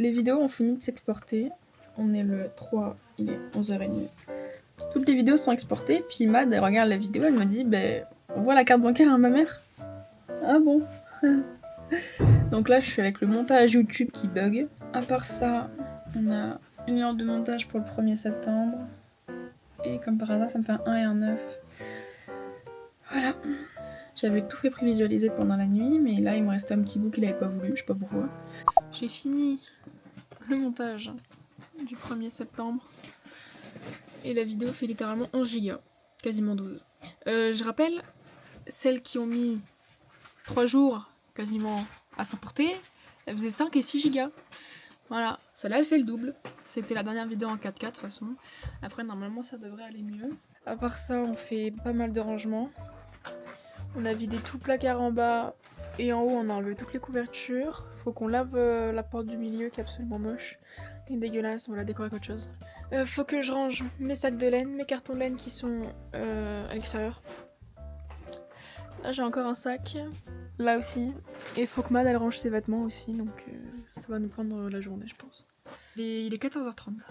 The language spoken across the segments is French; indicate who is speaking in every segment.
Speaker 1: les vidéos ont fini de s'exporter. On est le 3, il est 11h30. Toutes les vidéos sont exportées, puis Mad, elle regarde la vidéo, elle me dit on voit la carte bancaire à ma mère. Ah bon. Donc là, je suis avec le montage YouTube qui bug. À part ça, on a 1 heure de montage pour le 1er septembre. Et comme par hasard, ça me fait un 1 et un 9. Voilà. J'avais tout fait prévisualiser pendant la nuit, mais là, il me restait un petit bout qu'il avait pas voulu, je sais pas pourquoi. J'ai fini le montage du 1er septembre. Et la vidéo fait littéralement 11 Go, quasiment 12. Je rappelle, celles qui ont mis 3 jours quasiment à s'emporter, elles faisaient 5 et 6 Go. Voilà, celle-là elle fait le double. C'était la dernière vidéo en 4K de toute façon. Après normalement ça devrait aller mieux. À part ça on fait pas mal de rangements. On a vidé tout le placard en bas et en haut on a enlevé toutes les couvertures. Faut qu'on lave la porte du milieu qui est absolument moche et dégueulasse, on va la décorer avec autre chose. Faut que je range mes sacs de laine, mes cartons de laine qui sont à l'extérieur. Là j'ai encore un sac, là aussi. Et faut que Mad elle range ses vêtements aussi, donc ça va nous prendre la journée je pense. Il est 14h30.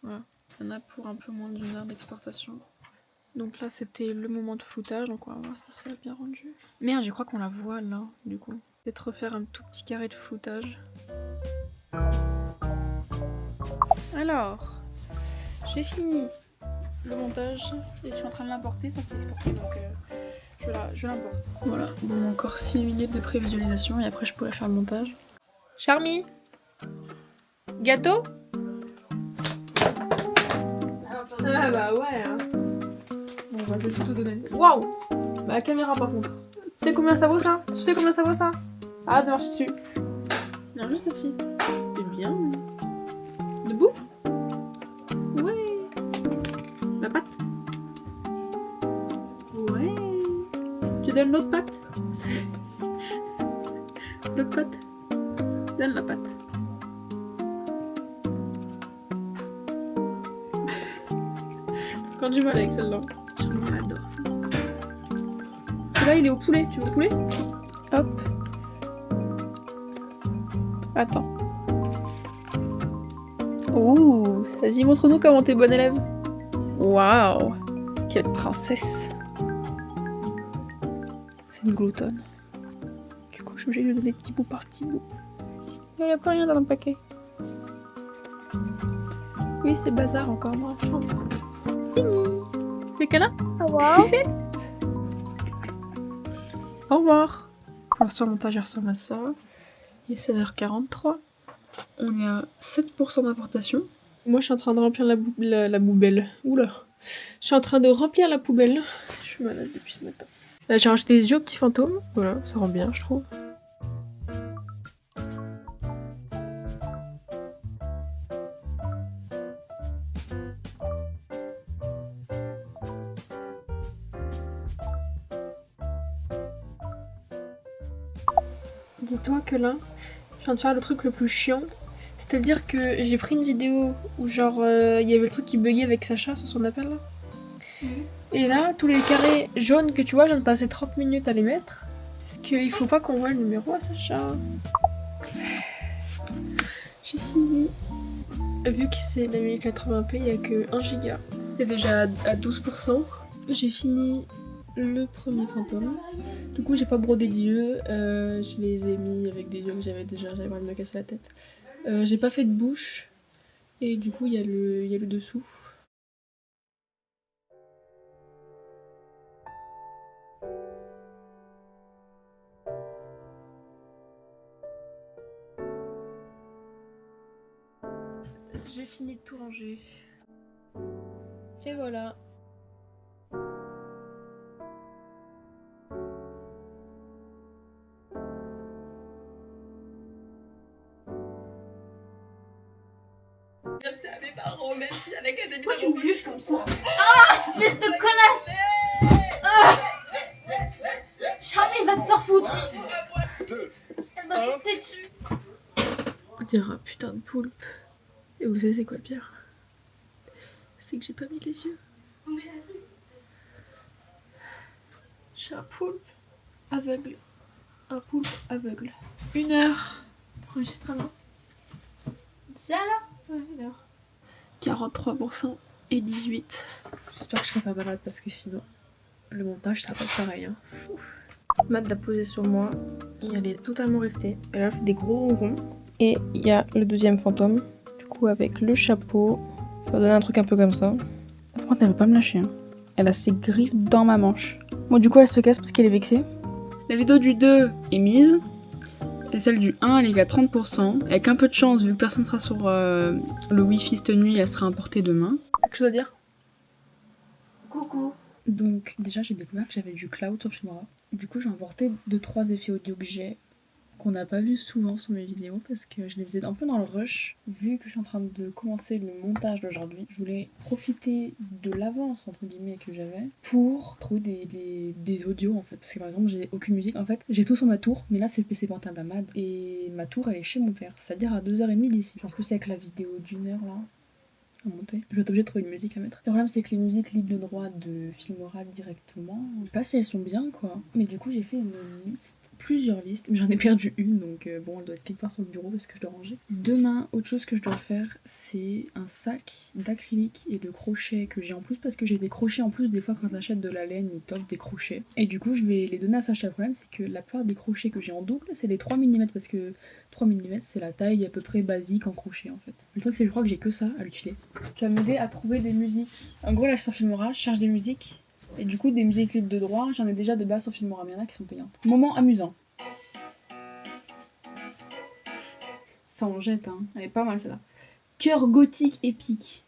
Speaker 1: Voilà. Il y en a pour un peu moins d'1 heure d'exportation. Donc là c'était le moment de floutage, donc on va voir si ça a bien rendu. Merde, je crois qu'on la voit là, du coup. Peut-être refaire un tout petit carré de floutage. Alors, j'ai fini le montage et je suis en train de l'importer, ça s'est exporté donc je l'importe. Voilà, bon encore 6 minutes de prévisualisation et après je pourrais faire le montage. Charmy, gâteau? Ah bah ouais hein. Bon bah je vais tout donner. Waouh. Bah la caméra par contre. Tu sais combien ça vaut ça? Tu sais combien ça vaut ça? Arrête de marcher dessus. Non juste assis. C'est bien. Debout? Ouais. La patte? Ouais. Tu donnes l'autre patte? L'autre patte? Donne la patte. Quand du mal avec celle-là. Elle adore ça. Celui-là il est au poulet. Tu veux au poulet? Hop. Attends. Ouh. Vas-y montre-nous comment t'es bonne élève. Waouh. Quelle princesse. C'est une gloutonne. Du coup je suis obligée de lui donner petit bout par petit bout. Il n'y a plus rien dans le paquet. Oui c'est bazar encore dans la chambre. Fini. Fais câlin.
Speaker 2: Au revoir.
Speaker 1: Au revoir. Pour l'instant, le montage ressemble à ça. Il est 16h43. On est à 7% d'importation. Moi, je suis en train de remplir la poubelle. Oula. Je suis en train de remplir la poubelle. Je suis malade depuis ce matin. Là, j'ai rajouté des yeux aux petits fantômes. Voilà, ça rend bien, je trouve. Dis-toi que là, je viens de faire le truc le plus chiant. C'est-à-dire que j'ai pris une vidéo où genre il y avait le truc qui buguait avec Sacha sur son appel là. Et là, tous les carrés jaunes que tu vois, je viens de passer 30 minutes à les mettre. Parce qu'il faut pas qu'on voit le numéro à Sacha. J'ai fini. Vu que c'est la 1080p, il n'y a que 1 giga. C'est déjà à 12%. J'ai fini le premier fantôme. Du coup, j'ai pas brodé d'yeux. Je les ai mis avec des yeux que j'avais déjà. J'avais envie de me casser la tête. J'ai pas fait de bouche. Et du coup, il y a le dessous. J'ai fini de tout ranger. Et voilà.
Speaker 3: Merci à mes parents, merci à l'académie.
Speaker 2: Pourquoi tu me juges comme ça? Ah, espèce de connasse! Charlie va te faire foutre! Elle m'a sauté dessus!
Speaker 1: On dirait un putain de poulpe. Et vous savez c'est quoi le pire? C'est que j'ai pas mis les yeux. J'ai un poulpe aveugle. Un poulpe aveugle. 1 heure d'enregistrement.
Speaker 2: Ça là? Ouais, alors.
Speaker 1: 43% et 18%.
Speaker 4: J'espère que je serai pas malade parce que sinon, le montage, ça va pas être pareil. Hein.
Speaker 1: Matt l'a posée sur moi et elle est totalement restée. Elle a fait des gros ronrons. Et il y a le deuxième fantôme. Du coup, avec le chapeau, ça va donner un truc un peu comme ça. Par contre, elle veut pas me lâcher. Hein. Elle a ses griffes dans ma manche. Bon, du coup, elle se casse parce qu'elle est vexée. La vidéo du 2 est mise. Et celle du 1, elle est à 30%. Avec un peu de chance, vu que personne sera sur le Wi-Fi cette nuit, elle sera importée demain. Quelque chose à dire?
Speaker 2: Coucou.
Speaker 1: Donc, déjà, j'ai découvert que j'avais du cloud sur Filmora. Du coup, j'ai importé 2-3 effets audio que j'ai, qu'on n'a pas vu souvent sur mes vidéos parce que je les faisais un peu dans le rush. Vu que je suis en train de commencer le montage d'aujourd'hui, je voulais profiter de l'avance entre guillemets que j'avais pour trouver des audios en fait. Parce que par exemple, j'ai aucune musique. En fait, j'ai tout sur ma tour, mais là c'est le PC portable à Mad. Et ma tour elle est chez mon père, c'est-à-dire à 2h30 d'ici. En plus, avec la vidéo d'1 heure là. À monter. Je vais être obligée de trouver une musique à mettre. Le problème c'est que les musiques libres de droit de Filmora directement, je sais pas si elles sont bien quoi. Mais du coup j'ai fait une liste, plusieurs listes, mais j'en ai perdu une donc bon elle doit être quelque part sur le bureau parce que je dois ranger. Demain, autre chose que je dois faire c'est un sac d'acrylique et de crochets que j'ai en plus parce que j'ai des crochets en plus des fois quand t'achètes de la laine ils t'offrent des crochets. Et du coup je vais les donner à Sacha. Le problème c'est que la plupart des crochets que j'ai en double c'est les 3 mm parce que 3 mm c'est la taille à peu près basique en crochet en fait. Le truc c'est que je crois que j'ai que ça à l'utiliser. Tu vas m'aider à trouver des musiques. En gros là je suis sur Filmora, je cherche des musiques. Et du coup des musiques libres de droit, j'en ai déjà de base sur Filmora, mais il y en a qui sont payantes. Moment amusant. Ça en jette hein, elle est pas mal celle-là. Cœur gothique épique.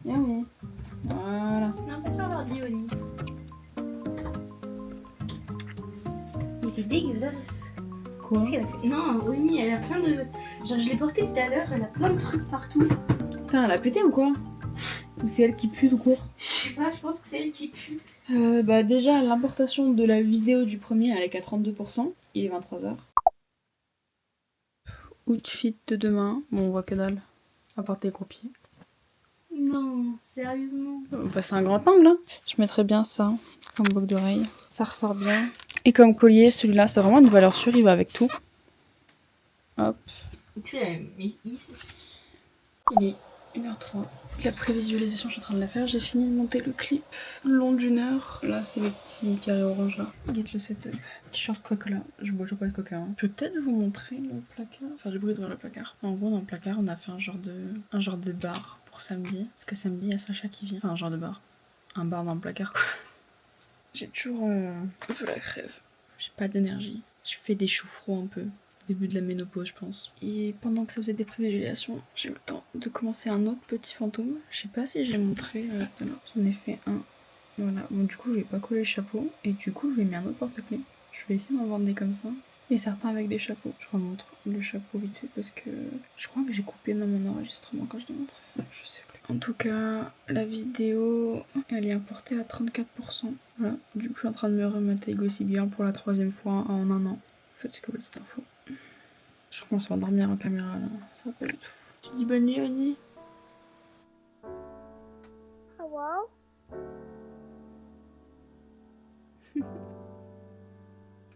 Speaker 1: Bien oui. Voilà.
Speaker 2: J'ai l'impression d'avoir dit Oli. Il était dégueulasse.
Speaker 1: Quoi?
Speaker 2: Qu'est-ce qu'elle a fait? Non, Oli, elle a plein de. Genre, je l'ai portée tout à l'heure, elle a plein de trucs partout.
Speaker 1: Putain, elle a pété ou quoi? Ou c'est elle qui pue tout court?
Speaker 2: Je sais pas, je pense que c'est elle qui pue.
Speaker 1: Bah déjà l'importation de la vidéo du premier elle est qu'à 32%. Il est 23h. Outfit de demain. Bon on voit que dalle. À part tes gros pieds.
Speaker 2: Non, sérieusement.
Speaker 1: Bah, c'est un grand angle hein. Je mettrais bien ça comme boucle d'oreille. Ça ressort bien. Et comme collier, celui-là c'est vraiment une valeur sûre, il va avec tout. Hop.
Speaker 2: Tu l'as mis ici.
Speaker 1: Il est 1h03. La prévisualisation, je suis en train de la faire. J'ai fini de monter le clip long d'1 heure. Là, c'est le petit carré orange là. Guette le setup. T-shirt coca. Je bois toujours pas de coca. Hein. Je peux peut-être vous montrer le placard. Enfin, j'ai voulu ouvrir le placard. En gros, dans le placard, on a fait un genre de bar pour samedi. Parce que samedi, il y a Sacha qui vient. Enfin, un genre de bar. Un bar dans le placard, quoi. J'ai toujours un peu la crève. J'ai pas d'énergie. Je fais des choux froids un peu. Début de la ménopause je pense. Et pendant que ça faisait des prévisualisations, j'ai eu le temps de commencer un autre petit fantôme. Je sais pas si j'ai montré, j'en ai fait un. Voilà, bon du coup je vais pas coller le chapeau et du coup je vais mettre un autre porte-clés. Je vais essayer d'en vendre des comme ça. Et certains avec des chapeaux. Je remontre le chapeau vite fait parce que je crois que j'ai coupé dans mon enregistrement quand je l'ai montré. Je sais plus. En tout cas, la vidéo, elle est importée à 34%. Voilà, du coup je suis en train de me remater Gossip Girl pour la 3e fois en un an. Faites ce que vous voulez cette info. Je commence à m'endormir en caméra là, ça va pas du tout. Tu dis bonne nuit Annie?